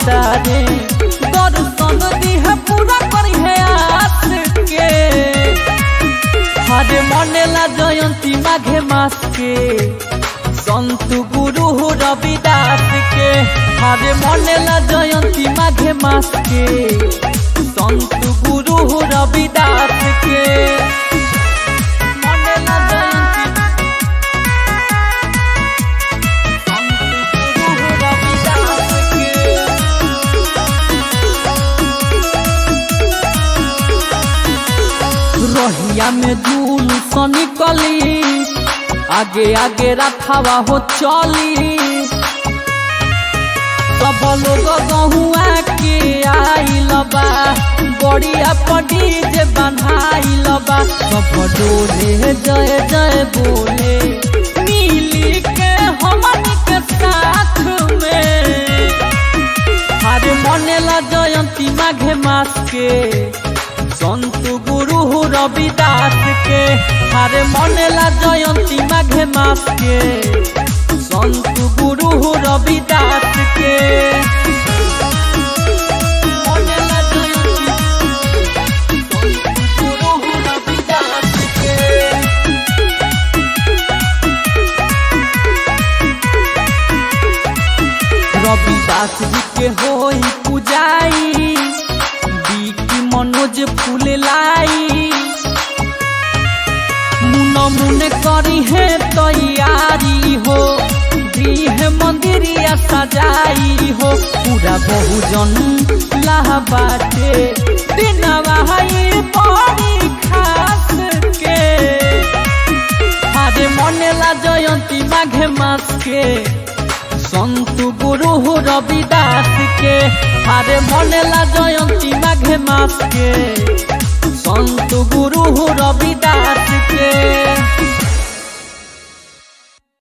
अवतारे दर्शन दिहे पूरा करी है आस के। हरे मनेला जयंती माघे मास के संत गुरु रविदास के। हरे मनेला जयंती माघे मास के संत गुरु रविदास के। मनेला जयंती संत गुरु रविदास के। रहिया में धूल स निकली आगे आगे रखावा हो चली। सब लोग गहुआ के आइल बा बड़िया पड़ी जे बन्हाइल बा। सब डोले जय जय बोले मिली के हमन के साथ में। हरे मनेला जयंती माघे मास के संत गुरु रविदास के। हरे मनेला जयंती माघे मास के संत गुरु रविदास के। मनेला जयंती संत गुरु रविदास के। रविदास जी के होई पूजाई मनोज फूल लाई। मुन मुन करी है तैयारी हो गृह मंदिरिया सजाई हो। पूरा बहुजन लाह बाटे दिनवा बड़ी खास के। हरे मनेला जयंती माघे मास के संत गुरु रविदास के। हरे मनेला जयंती माघे मास के संत गुरु रविदास के।